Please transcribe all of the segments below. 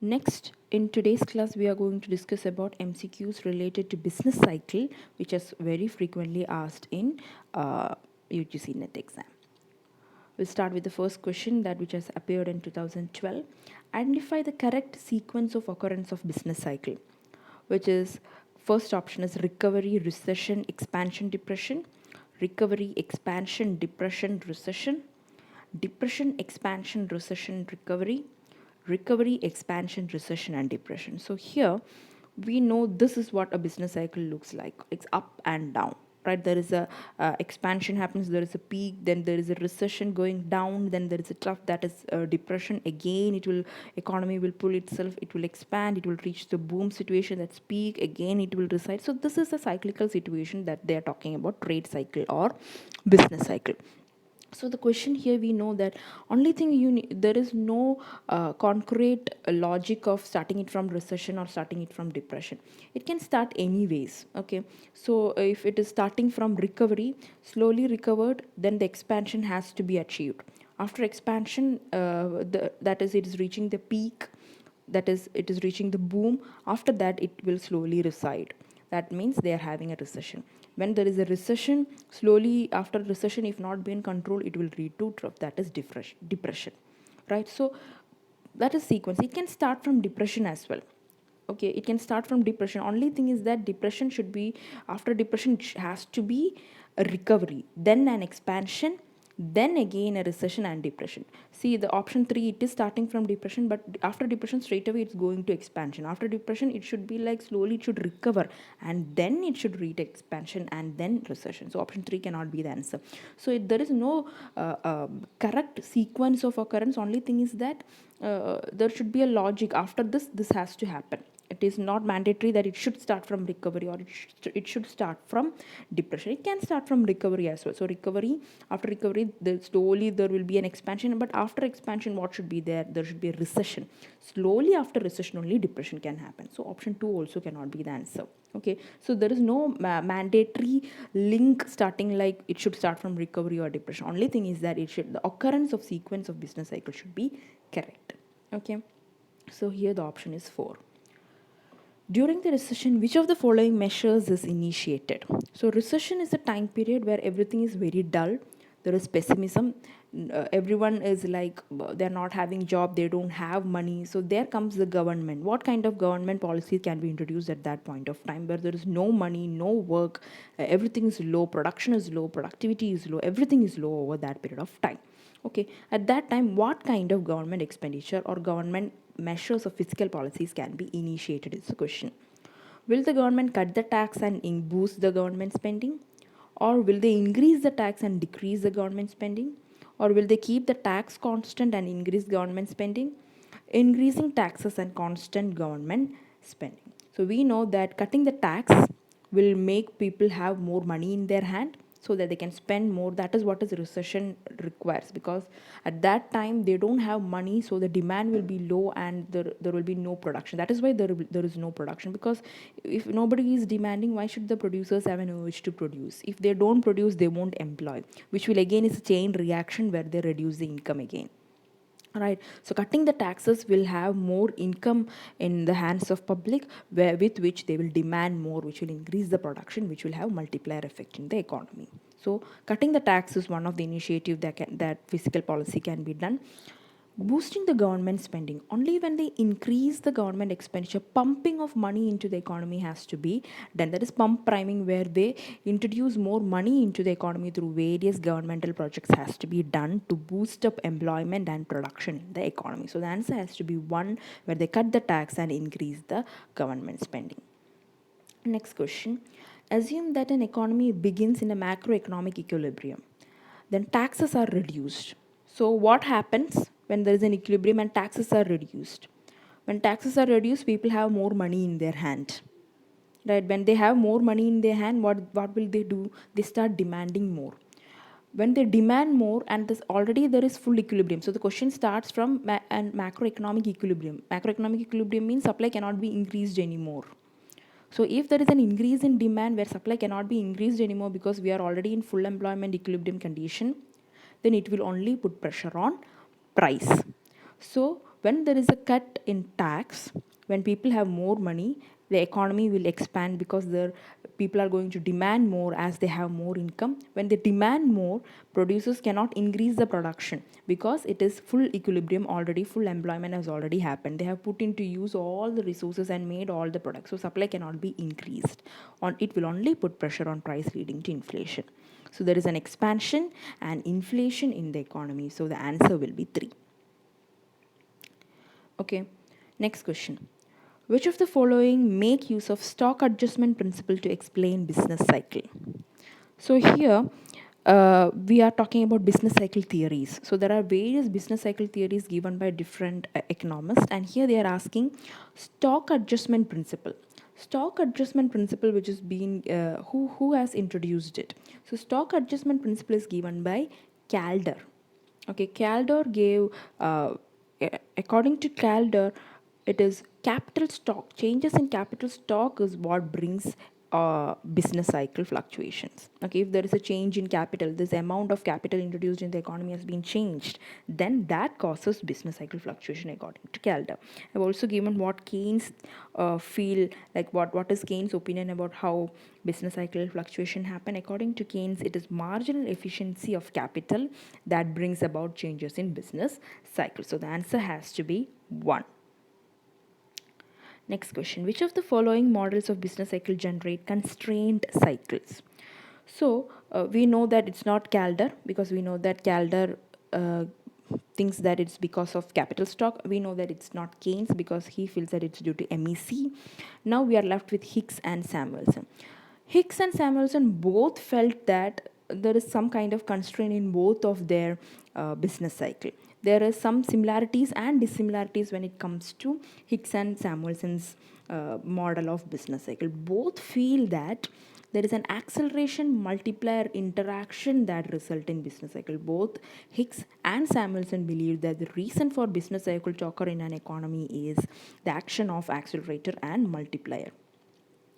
Next, in today's class, we are going to discuss about MCQs related to business cycle, which is very frequently asked in UGC NET exam. We'll start with the first question that which has appeared in 2012. Identify the correct sequence of occurrence of business cycle, which is first option is recovery, recession, expansion, depression, recovery, expansion, depression, recession, depression, expansion, recession, recovery, recovery, expansion, recession, and depression. So here we know this is what a business cycle looks like. It's up and down, right? There is a expansion happens, there is a peak, then there is a recession going down, then there is a trough, that is depression. Again, it will economy will pull itself, it will expand, it will reach the boom situation, that's peak, again it will recede. So this is a cyclical situation that they are talking about, trade cycle or business cycle. So the question here, we know that only thing you need, there is no concrete logic of starting it from recession or starting it from depression. It can start anyways. Okay, so if it is starting from recovery, slowly recovered, then the expansion has to be achieved. After expansion, that is, it is reaching the peak, that is, it is reaching the boom. After that, it will slowly recede. That means they are having a recession. When there is a recession, slowly after recession, if not being controlled, it will lead to trough, that is depression, right? So that is sequence. It can start from depression as well. Okay, it can start from depression. Only thing is that depression should be, after depression it has to be a recovery, then an expansion, then again a recession and depression. See, the option 3, it is starting from depression, but after depression straight away it's going to expansion. After depression, it should be like slowly it should recover, and then it should reach expansion and then recession. So option 3 cannot be the answer. So there is no correct sequence of occurrence. Only thing is that there should be a logic. After this has to happen. It is not mandatory that it should start from recovery or it should start from depression. It can start from recovery as well. So recovery, after recovery, slowly there will be an expansion, but after expansion, what should be there? There should be a recession. Slowly after recession only depression can happen. So option 2 also cannot be the answer. Okay, so there is no mandatory link starting like it should start from recovery or depression. Only thing is that the occurrence of sequence of business cycle should be correct. Okay, so here the option is 4. During the recession, which of the following measures is initiated? So recession is a time period where everything is very dull. There is pessimism. Everyone is like, they're not having job, they don't have money. So there comes the government. What kind of government policies can be introduced at that point of time where there is no money, no work, everything is low, production is low, productivity is low, everything is low over that period of time. Okay, at that time, what kind of government expenditure or government measures of fiscal policies can be initiated is the question. Will the government cut the tax and boost the government spending? Or will they increase the tax and decrease the government spending? Or will they keep the tax constant and increase government spending? Increasing taxes and constant government spending. So we know that cutting the tax will make people have more money in their hand so that they can spend more. That is what is recession requires, because at that time they don't have money, so the demand will be low and there will be no production. That is why there is no production, because if nobody is demanding, why should the producers have an urge to produce? If they don't produce, they won't employ, which will again is a chain reaction where they reduce the income again. Right, so cutting the taxes will have more income in the hands of public, with which they will demand more, which will increase the production, which will have multiplier effect in the economy. So cutting the tax is one of the initiative that fiscal policy can be done. Boosting the government spending, only when they increase the government expenditure, pumping of money into the economy has to be done. That is pump priming, where they introduce more money into the economy through various governmental projects has to be done to boost up employment and production in the economy. So the answer has to be 1, where they cut the tax and increase the government spending. Next question. Assume that an economy begins in a macroeconomic equilibrium. Then taxes are reduced. So what happens when there is an equilibrium and taxes are reduced? When taxes are reduced, people have more money in their hand. Right? When they have more money in their hand, what will they do? They start demanding more. When they demand more, and already there is full equilibrium. So the question starts from macroeconomic equilibrium. Macroeconomic equilibrium means supply cannot be increased anymore. So if there is an increase in demand where supply cannot be increased anymore because we are already in full employment equilibrium condition, then it will only put pressure on price. So when there is a cut in tax, when people have more money, the economy will expand because people are going to demand more as they have more income. When they demand more, producers cannot increase the production because it is full equilibrium already, full employment has already happened. They have put into use all the resources and made all the products. So supply cannot be increased. It will only put pressure on price, leading to inflation. So there is an expansion and inflation in the economy. So the answer will be 3. Okay, next question. Which of the following make use of stock adjustment principle to explain business cycle? So here we are talking about business cycle theories. So there are various business cycle theories given by different economists, and here they are asking stock adjustment principle. Stock adjustment principle, which is being who has introduced it? So stock adjustment principle is given by Calder. Okay, Calder gave according to Calder, it is capital stock. Changes in capital stock is what brings business cycle fluctuations. Okay, if there is a change in capital, this amount of capital introduced in the economy has been changed, then that causes business cycle fluctuation according to Calder. I've also given what Keynes feel like. What is Keynes' opinion about how business cycle fluctuation happen? According to Keynes, it is marginal efficiency of capital that brings about changes in business cycle. So the answer has to be 1. Next question. Which of the following models of business cycle generate constrained cycles? So we know that it's not Calder, because we know that Calder thinks that it's because of capital stock. We know that it's not Keynes because he feels that it's due to MEC. Now we are left with Hicks and Samuelson. Hicks and Samuelson both felt that there is some kind of constraint in both of their business cycle. There are some similarities and dissimilarities when it comes to Hicks and Samuelson's model of business cycle. Both feel that there is an acceleration multiplier interaction that result in business cycle. Both Hicks and Samuelson believe that the reason for business cycle to occur in an economy is the action of accelerator and multiplier.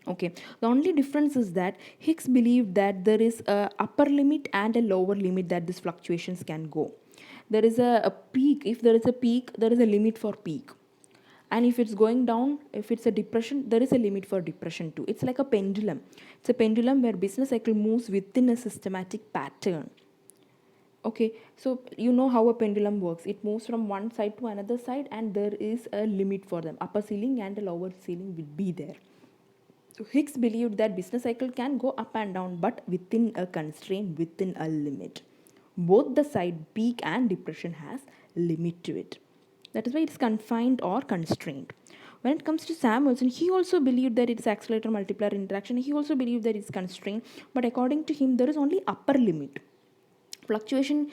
Okay, the only difference is that Hicks believed that there is a upper limit and a lower limit that these fluctuations can go. There is a peak. If there is a peak, there is a limit for peak. And if it's going down, if it's a depression, there is a limit for depression too. It's like a pendulum. It's a pendulum where business cycle moves within a systematic pattern. Okay, so you know how a pendulum works. It moves from one side to another side, and there is a limit for them. Upper ceiling and a lower ceiling will be there. So Hicks believed that business cycle can go up and down, but within a constraint, within a limit. Both the side peak and depression has limit to it. That is why it's confined or constrained. When it comes to Samuelson, he also believed that it's accelerator multiplier interaction. He also believed that it's constrained, but according to him, there is only upper limit. Fluctuation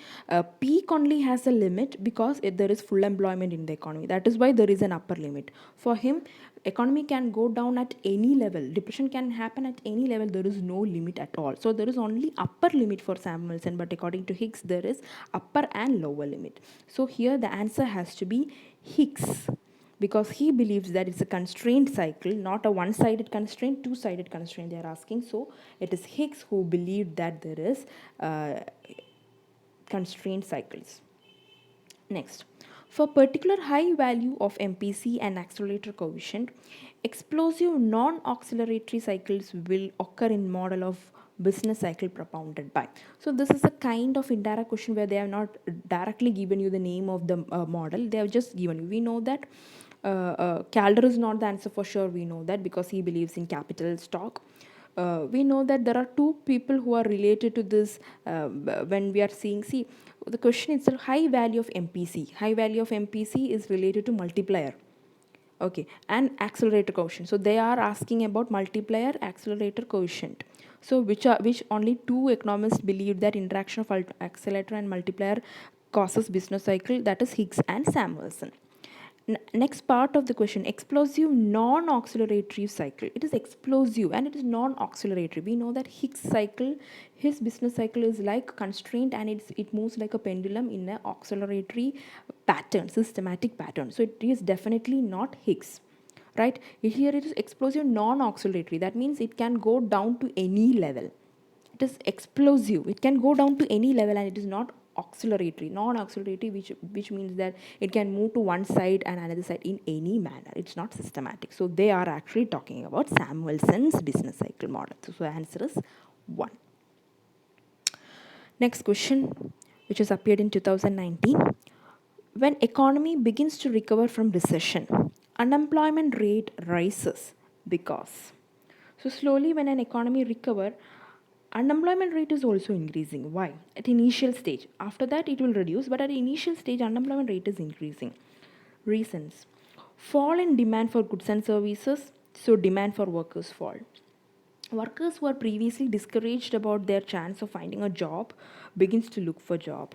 peak only has a limit because there is full employment in the economy. That is why there is an upper limit. For him, economy can go down at any level. Depression can happen at any level. There is no limit at all. So there is only upper limit for Samuelson, but according to Hicks, there is upper and lower limit. So here the answer has to be Hicks, because he believes that it's a constrained cycle, not a one-sided constraint, two-sided constraint they are asking. So it is Hicks who believed that there is constrained cycles. Next, for particular high value of MPC and accelerator coefficient, explosive non-acceleratory cycles will occur in model of business cycle propounded by. So this is a kind of indirect question where they have not directly given you the name of the model. They have just given you. We know that Calder is not the answer for sure. We know that because he believes in capital stock. We know that there are two people who are related to this when we are seeing, see, the question itself, high value of MPC. High value of MPC is related to multiplier. Okay, and accelerator coefficient. So they are asking about multiplier, accelerator coefficient. So which only two economists believe that interaction of accelerator and multiplier causes business cycle, that is Hicks and Samuelson. Next part of the question, explosive non-acceleratory cycle. It is explosive and it is non-acceleratory. We know that Hicks cycle, his business cycle is like constraint and it moves like a pendulum in an acceleratory pattern, systematic pattern. So it is definitely not Hicks, right? Here it is explosive non-acceleratory. That means it can go down to any level. It is explosive. It can go down to any level and it is not acceleratory. Non-acceleratory, which means that it can move to one side and another side in any manner. It's not systematic. So they are actually talking about Samuelson's business cycle model. So the answer is 1. Next question, which has appeared in 2019. When economy begins to recover from recession, unemployment rate rises because. So slowly when an economy recover, unemployment rate is also increasing. Why? At initial stage. After that it will reduce, but at initial stage unemployment rate is increasing. Reasons. Fall in demand for goods and services, so demand for workers fall. Workers who are previously discouraged about their chance of finding a job begins to look for job.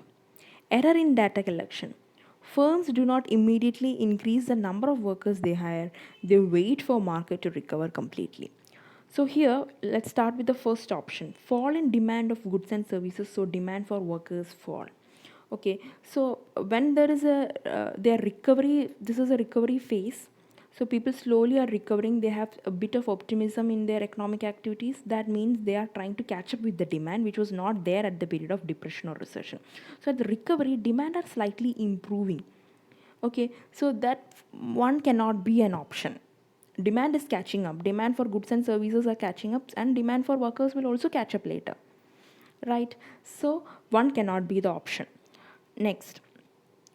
Error in data collection. Firms do not immediately increase the number of workers they hire. They wait for market to recover completely. So here, let's start with the first option. Fall in demand of goods and services, so demand for workers fall. Okay, so when there is their recovery, this is a recovery phase. So people slowly are recovering. They have a bit of optimism in their economic activities. That means they are trying to catch up with the demand, which was not there at the period of depression or recession. So at the recovery, demand are slightly improving. Okay, so that one cannot be an option. Demand is catching up. Demand for goods and services are catching up, and demand for workers will also catch up later. Right? So one cannot be the option. Next,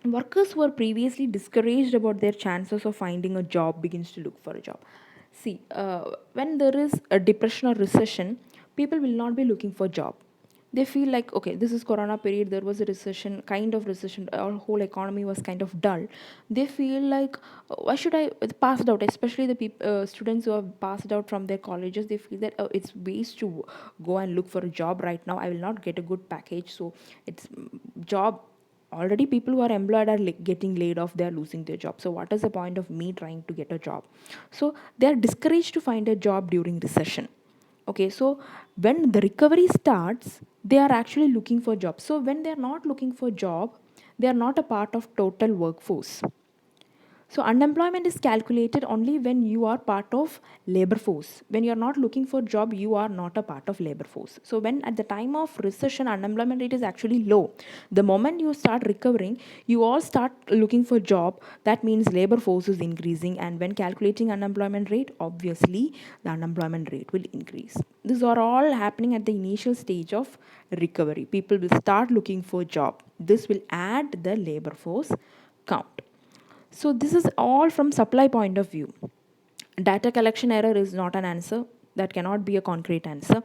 workers who were previously discouraged about their chances of finding a job begins to look for a job. See, when there is a depression or recession, people will not be looking for job. They feel like, okay, this is corona period, there was a recession, kind of recession, our whole economy was kind of dull. They feel like, why should I passed out, especially the students who have passed out from their colleges. They feel that, it's waste to go and look for a job right now. I will not get a good package, so it's job. Already people who are employed are getting laid off. They are losing their job, so what is the point of me trying to get a job? So they are discouraged to find a job during recession. Okay, so when the recovery starts, they are actually looking for jobs. So when they are not looking for job, they are not a part of total workforce. So unemployment is calculated only when you are part of labor force. When you are not looking for job, you are not a part of labor force. So when at the time of recession, unemployment rate is actually low. The moment you start recovering, you all start looking for job. That means labor force is increasing, and when calculating unemployment rate, obviously the unemployment rate will increase. These are all happening at the initial stage of recovery. People will start looking for job. This will add the labor force count. So this is all from supply point of view. Data collection error is not an answer. That cannot be a concrete answer.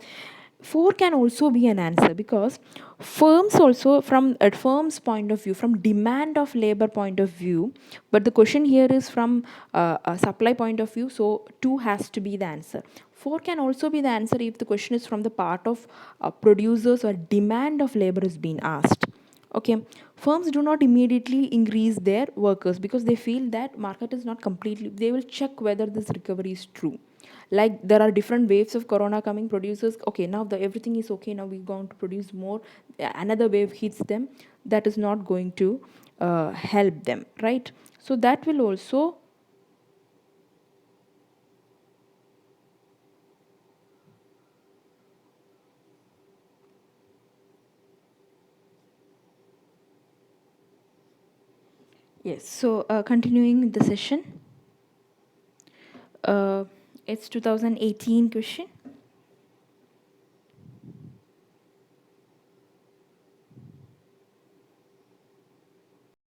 4 can also be an answer, because firms also, from a firm's point of view, from demand of labor point of view, but the question here is from a supply point of view, so 2 has to be the answer. 4 can also be the answer if the question is from the part of producers, or demand of labor is being asked. Okay, firms do not immediately increase their workers because they feel that market is not completely. They will check whether this recovery is true. Like there are different waves of corona coming. Producers, okay, now the everything is okay. Now we're going to produce more. Another wave hits them. That is not going to help them, right? So that will also. Yes. So continuing the session. Uh, it's 2018 question.